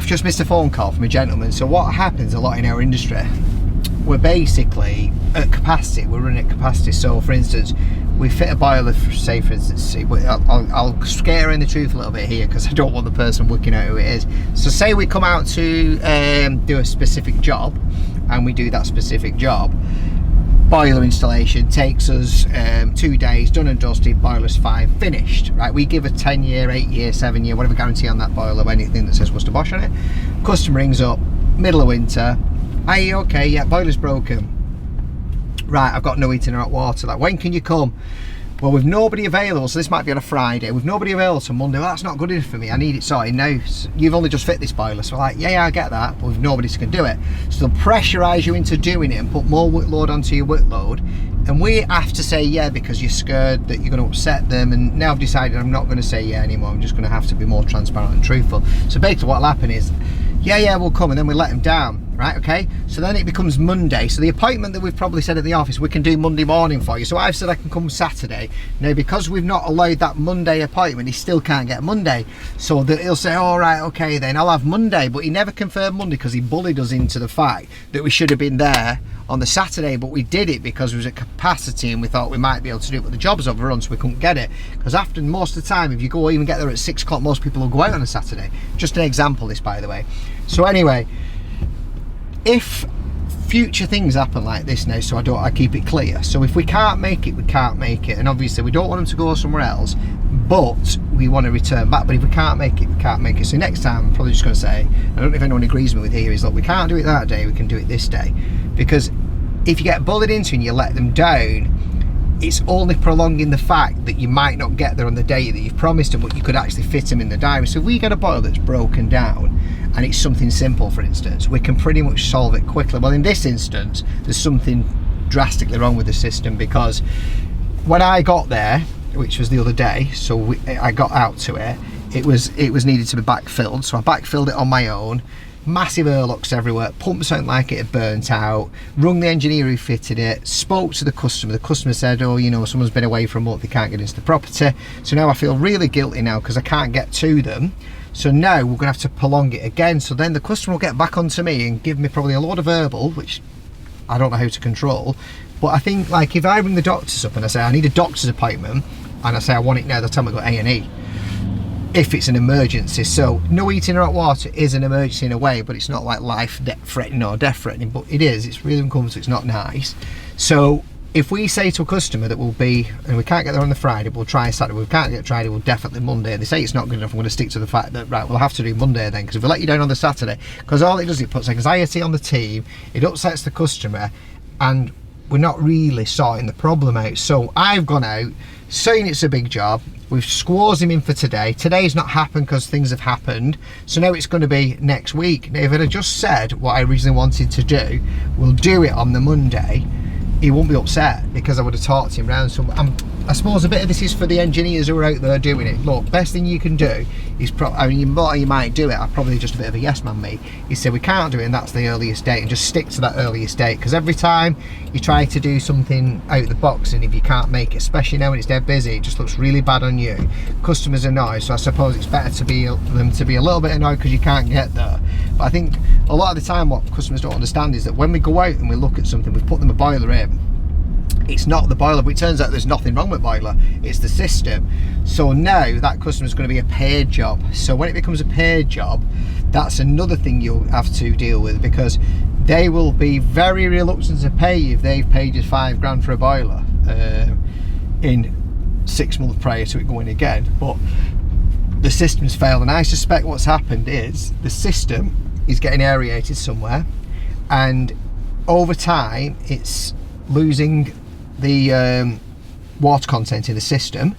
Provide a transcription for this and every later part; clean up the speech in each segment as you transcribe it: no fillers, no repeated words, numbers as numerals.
I've just missed a phone call from a gentleman. So what happens a lot in our industry, we're basically at capacity, we're running at capacity. So for instance, we fit a boiler, say for instance, I'll scare in the truth a little bit here because I don't want the person working out who it is. So say we come out to do a specific job, and we do that specific job. Boiler installation takes us 2 days, done and dusted, boiler's fine, finished, right? We give a 10-year, 8-year, 7-year, whatever guarantee on that boiler, anything that says Worcester Bosch on it. Customer rings up, middle of winter, are you okay? Yeah, boiler's broken. Right, I've got no heating or hot water. Like, when can you come? Well, with nobody available, so this might be on a Friday, with nobody available till Monday, well, that's not good enough for me, I need it sorted now. You've only just fit this boiler. So like, yeah, I get that, but with nobody can do it. So they'll pressurise you into doing it and put more workload onto your workload. And we have to say yeah because you're scared that you're going to upset them. And now I've decided I'm not going to say yeah anymore. I'm just going to have to be more transparent and truthful. So basically what'll happen is, yeah, we'll come, and then we let them down. Right, okay, so then it becomes Monday. So the appointment that we've probably said at the office, we can do Monday morning for you. So I've said I can come Saturday. Now, because we've not allowed that Monday appointment, he still can't get Monday. So he'll say, all right, okay, then I'll have Monday. But he never confirmed Monday because he bullied us into the fact that we should have been there on the Saturday, but we did it because we was at capacity and we thought we might be able to do it, but the job's overrun, so we couldn't get it. Because after most of the time, if you go even get there at 6 o'clock, most people will go out on a Saturday. Just an example, this, by the way. So anyway, if future things happen like this now, so I keep it clear. So if we can't make it, we can't make it, and obviously we don't want them to go somewhere else, but we want to return back. But if we can't make it, we can't make it. So next time, I'm probably just going to say, I don't know if anyone agrees with me here, is look, we can't do it that day, we can do it this day. Because if you get bullied into and you let them down, it's only prolonging the fact that you might not get there on the day that you've promised them, but you could actually fit them in the diary. So if we get a boiler that's broken down and it's something simple, for instance, we can pretty much solve it quickly. Well, in this instance, there's something drastically wrong with the system, because when I got there, which was the other day, so I got out to it, it was needed to be backfilled. So I backfilled it on my own. Massive airlocks everywhere, pumps sound like it had burnt out, rung the engineer who fitted it, spoke to the customer said, oh, you know, someone's been away for a month, they can't get into the property. So now I feel really guilty now because I can't get to them. So now we're gonna have to prolong it again. So then the customer will get back onto me and give me probably a load of verbal, which I don't know how to control. But I think, like, if I ring the doctors up and I say I need a doctor's appointment, and I say I want it now, they'll tell me to go A&E. If it's an emergency. So no heating or hot water is an emergency in a way, but it's not like life threatening or death threatening, but it is, it's really uncomfortable, it's not nice. So if we say to a customer that we'll be, and we can't get there on the Friday, we'll try Saturday, we can't get Friday, we'll definitely Monday, and they say it's not good enough, I'm going to stick to the fact that, right, we'll have to do Monday then, because if we let you down on the Saturday, because all it does, it puts anxiety on the team, it upsets the customer, and we're not really sorting the problem out. So I've gone out saying it's a big job, we've squawsed him in for today. Today's not happened because things have happened, so now it's going to be next week. Now if I'd have just said what I originally wanted to do, we'll do it on the Monday, he won't be upset, because I would have talked him round. So I suppose a bit of this is for the engineers who are out there doing it. Look, best thing you can do is, I mean, you might do it, I'm probably just a bit of a yes man me, you say we can't do it and that's the earliest date, and just stick to that earliest date. Because every time you try to do something out of the box, and if you can't make it, especially now when it's dead busy, it just looks really bad on you. Customers are annoyed, so I suppose it's better to be them to be a little bit annoyed because you can't get there. But I think a lot of the time what customers don't understand is that when we go out and we look at something, we've put them a boiler in, it's not the boiler, but it turns out there's nothing wrong with boiler, it's the system. So now that customer is going to be a paid job. So when it becomes a paid job, that's another thing you'll have to deal with, because they will be very reluctant to pay you if they've paid you £5 for a boiler in 6 months prior to it going again. But the system's failed, and I suspect what's happened is the system is getting aerated somewhere, and over time it's losing the water content in the system,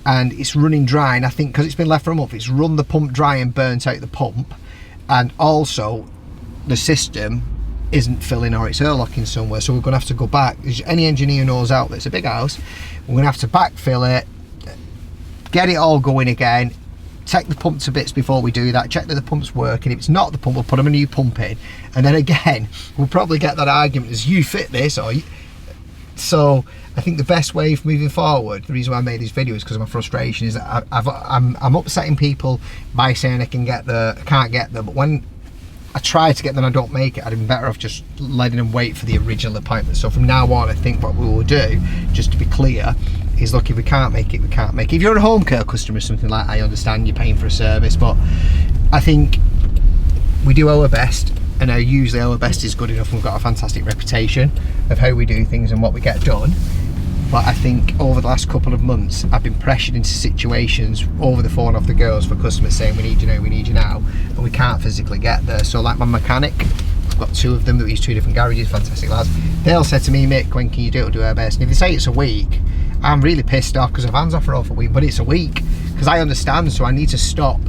and it's running dry. And I think because it's been left for a month, it's run the pump dry and burnt out the pump, and also the system isn't filling, or it's airlocking somewhere. So we're going to have to go back. Any engineer knows out there, it's a big house, we're going to have to backfill it, get it all going again, take the pump to bits before we do that, check that the pump's working. If it's not the pump, we'll put them a new pump in, and then again we'll probably get that argument as you fit this, or So I think the best way of moving forward, the reason why I made this video is because of my frustration, is that I'm upsetting people by saying I can't get them, but when I try to get them and I don't make it, I'd be better off just letting them wait for the original appointment. So from now on, I think what we will do, just to be clear, is look, if we can't make it, we can't make it. If you're a home care customer or something like that, I understand you're paying for a service, but I think we do our best, and usually our best is good enough, and we've got a fantastic reputation of how we do things and what we get done. But I think over the last couple of months, I've been pressured into situations over the phone off the girls for customers saying, we need you now, and we can't physically get there. So like my mechanic, I've got 2 of them that use 2 different garages, fantastic lads. They'll say to me, Mick, when can you do it? We'll do our best. And if they say it's a week, I'm really pissed off because our van's off for a week, but it's a week, because I understand, so I need to stop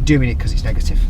doing it because it's negative.